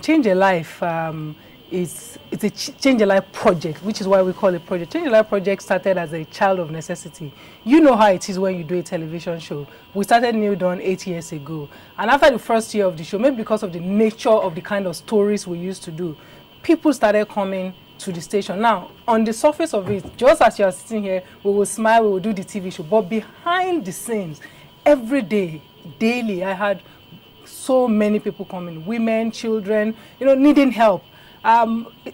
Change a Life it's a Change a Life project, which is why we call it project. Change a Life project started as a child of necessity. You know how it is when you do a television show. We started New Dawn 8 years ago. And after the first year of the show, maybe because of the nature of the kind of stories we used to do, people started coming to the station. Now, on the surface of it, just as you are sitting here, we will smile, we will do the TV show. But behind the scenes, every day, daily, I had so many people coming, women, children, needing help.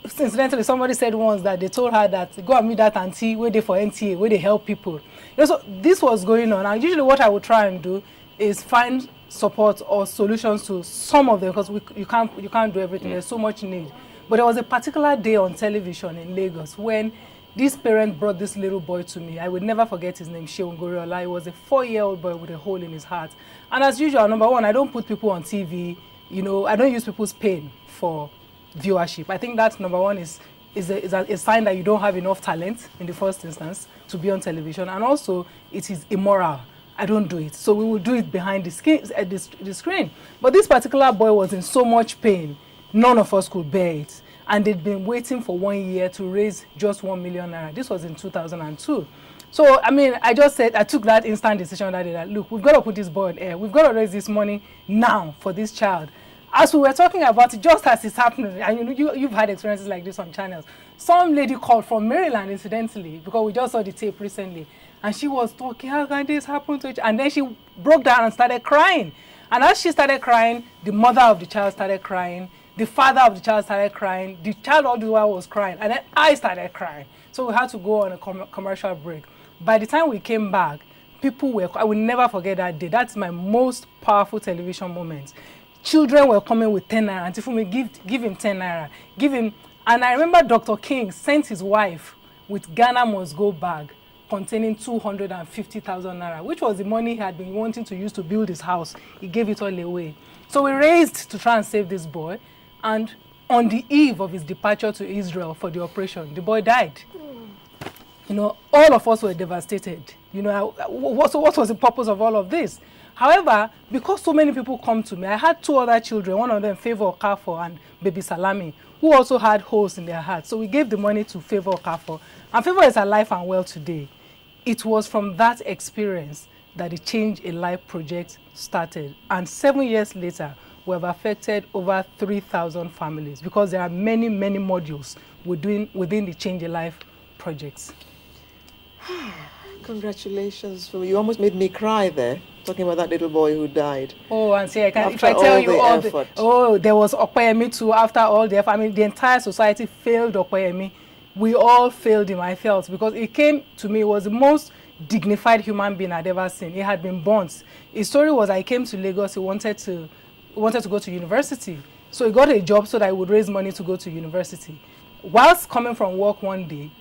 Incidentally, somebody said once that they told her that go and meet that auntie where they for NTA, where they help people. So this was going on. And usually what I would try and do is find support or solutions to some of them, because you can't do everything. There's so much need. But there was a particular day on television in Lagos when this parent brought this little boy to me. I would never forget his name, Sheun Goriola. He was a 4-year-old boy with a hole in his heart. And as usual, number one, I don't put people on TV. I don't use people's pain for viewership. I think that number one is a sign that you don't have enough talent in the first instance to be on television. And also, it is immoral. I don't do it. So we will do it behind the screen. But this particular boy was in so much pain, none of us could bear it. And they'd been waiting for 1 year to raise just 1 million naira. This was in 2002. So, I just said, I took that instant decision that day that, look, we've got to put this boy on air. We've got to raise this money now for this child. As we were talking about it, just as it's happening, and you've had experiences like this on channels, some lady called from Maryland, incidentally, because we just saw the tape recently, and she was talking, how can this happen to each? And then she broke down and started crying. And as she started crying, the mother of the child started crying, the father of the child started crying, the child all the while was crying, and then I started crying. So we had to go on a commercial break. By the time we came back, I will never forget that day. That's my most powerful television moment. Children were coming with 10 naira. Auntie Funmi, give him 10 naira. Give him. And I remember Dr. King sent his wife with Ghana Must Go bag containing 250,000 naira, which was the money he had been wanting to use to build his house. He gave it all away. So we raised to try and save this boy. And on the eve of his departure to Israel for the operation, the boy died. All of us were devastated. What was the purpose of all of this? However, because so many people come to me, I had 2 other children, one of them Favor Okafor and Baby Salami, who also had holes in their hearts. So we gave the money to Favor Okafor, and Favor is alive and well today. It was from that experience that the Change a Life project started. And 7 years later, we have affected over 3,000 families, because there are many, many modules we're doing within the Change a Life projects. Congratulations. You almost made me cry there, talking about that little boy who died. Oh, and see, if I tell you all there was Okoyemi too after all the effort. The entire society failed Okoyemi. We all failed him, I felt, because he came to me, he was the most dignified human being I'd ever seen. He had been burnt. His story was, I came to Lagos, he wanted to go to university. So he got a job so that he would raise money to go to university. Whilst coming from work one day,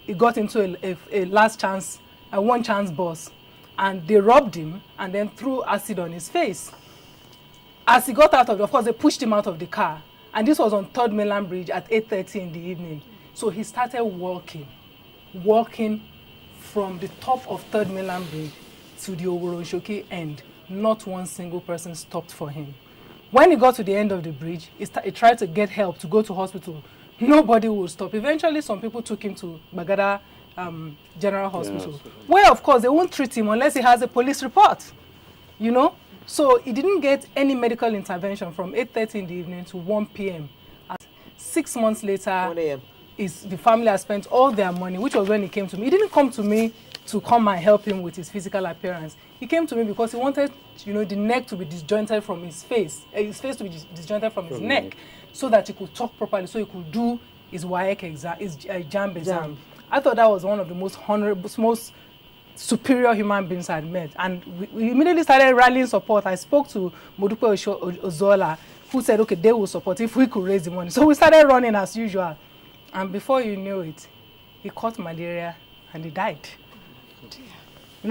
he got into a one-chance bus, and they robbed him and then threw acid on his face. As he got out of course, they pushed him out of the car. And this was on 3rd Mainland Bridge at 8:30 in the evening. So he started walking from the top of 3rd Mainland Bridge to the Oworoshoki end. Not one single person stopped for him. When he got to the end of the bridge, he tried to get help to go to hospital. Nobody would stop. Eventually, some people took him to Bagada General Hospital, where, of course, they won't treat him unless he has a police report, So he didn't get any medical intervention from 8:30 in the evening to 1 p.m. 6 months later, 1 a.m. The family has spent all their money, which was when he came to me. He didn't come to me to come and help him with his physical appearance. He came to me because he wanted, the neck to be disjointed from his face to be disjointed from his neck, so that he could talk properly, so he could do his WAEC exam, his JAMB exam. I thought that was one of the most honorable, most superior human beings I'd met. And we immediately started rallying support. I spoke to Modupe Ozola, who said, okay, they will support if we could raise the money. So we started running as usual. And before you knew it, he caught malaria and he died.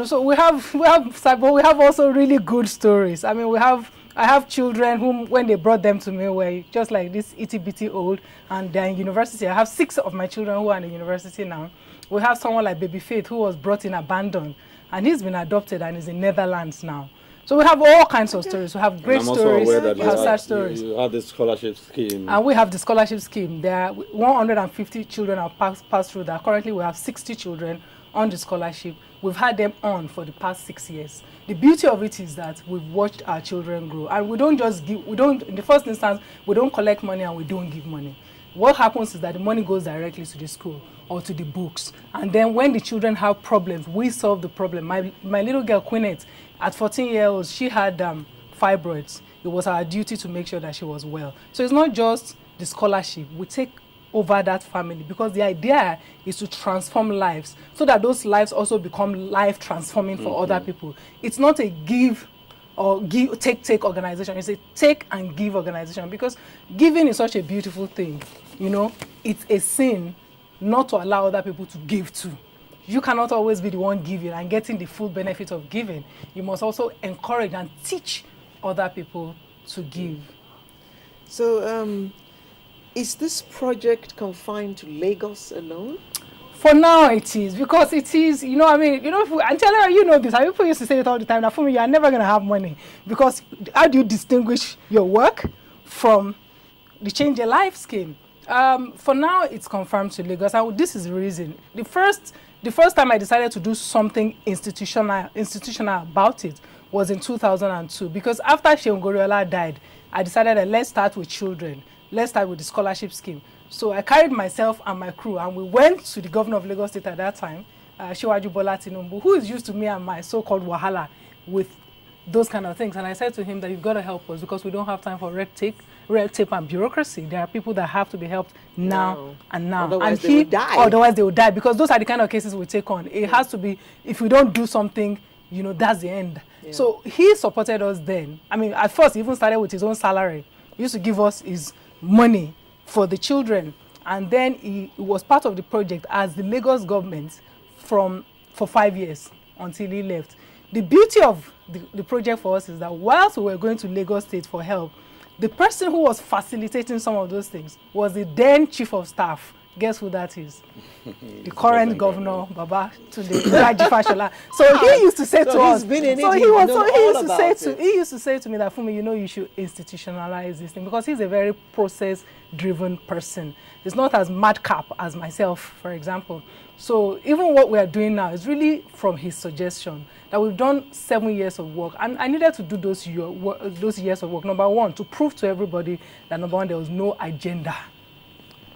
So we have also really good stories. I have children whom, when they brought them to me, were just like this itty-bitty old, and they're in university. I have 6 of my children who are in university now. We have someone like Baby Faith, who was brought in abandoned, and he's been adopted and is in Netherlands now. So we have all kinds of stories. We have great And I'm also stories, aware that we have sad stories. you have this scholarship scheme. And we have the scholarship scheme. There are 150 children have passed through that. Currently, we have 60 children on the scholarship. We've had them on for the past 6 years. The beauty of it is that we've watched our children grow. And we don't just give, in the first instance, we don't collect money and we don't give money. What happens is that the money goes directly to the school or to the books. And then when the children have problems, we solve the problem. My little girl, Quinette, at 14 years old, she had fibroids. It was our duty to make sure that she was well. So it's not just the scholarship. We take over that family because the idea is to transform lives so that those lives also become life transforming for other people. It's not a give or take organization. It's a take and give organization, because giving is such a beautiful thing. You know, it's a sin not to allow other people to give too. You cannot always be the one giving and getting the full benefit of giving. You must also encourage and teach other people to give. So, is this project confined to Lagos alone? For now, it is, because it is, you know, I mean, you know, I'm telling you, you know this. People used to say it all the time. Now, for me, you are never going to have money, because how do you distinguish your work from the Change Your Life scheme? For now, it's confirmed to Lagos. And this is the reason. The first time I decided to do something institutional about it was in 2002, because after Seun Goriola died, I decided that let's start with children. Let's start with the scholarship scheme. So I carried myself and my crew, and we went to the governor of Lagos State at that time, Shiwaju Bola Tinubu, who is used to me and my so-called wahala with those kind of things. And I said to him that you've got to help us, because we don't have time for red tape and bureaucracy. There are people that have to be helped now and now. Otherwise and they will die. Otherwise they will die, because those are the kind of cases we take on. It has to be, if we don't do something, you know, that's the end. Yeah. So he supported us then. I mean, at first he even started with his own salary. He used to give us his money for the children, and then he was part of the project as the Lagos government for 5 years until he left. The beauty of the project for us is that whilst we were going to Lagos State for help, the person who was facilitating some of those things was the then chief of staff. Guess who that is? The current governor, Baba Tunde Raji Fashola. So he used to say to us. He used to say to me that, Funmi, you know, you should institutionalize this thing, because he's a very process-driven person. It's not as madcap as myself, for example. So even what we are doing now is really from his suggestion, that we've done 7 years of work, and I needed to do those years of work. Number one, to prove to everybody that, number one, there was no agenda.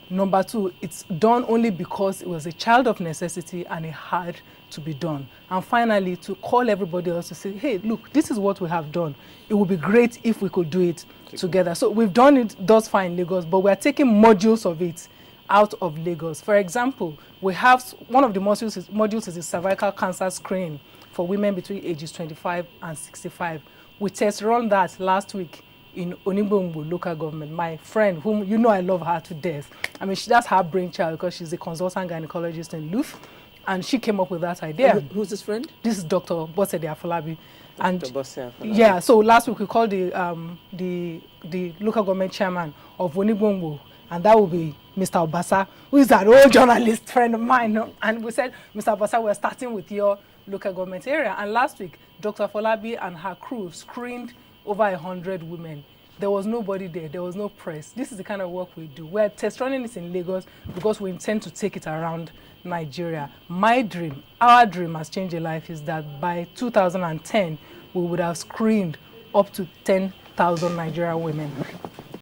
Number two, it's done only because it was a child of necessity and it had to be done. And finally, to call everybody else to say, hey, look, this is what we have done. It would be great if we could do it together. So we've done it thus far in Lagos, but we're taking modules of it out of Lagos. For example, we have one of the modules is a cervical cancer screening for women between ages 25 and 65. We test run that last week in Onibombo local government. My friend, whom you know I love her to death. I mean, that's her brainchild, because she's a consultant gynecologist in Luf, and she came up with that idea. Who's this friend? This is Dr. Bosede Afolabi. Dr. Bosede Afolabi. Yeah, so last week we called the local government chairman of Onibombo, and that will be Mr. Obasa, who is an old journalist friend of mine. And we said, Mr. Obasa, we're starting with your local government area. And last week, Dr. Afolabi and her crew screened over 100 women. There was nobody there. There was no press. This is the kind of work we do. We're test running this in Lagos because we intend to take it around Nigeria. My dream, our dream as Change a Life, is that by 2010, we would have screened up to 10,000 Nigerian women.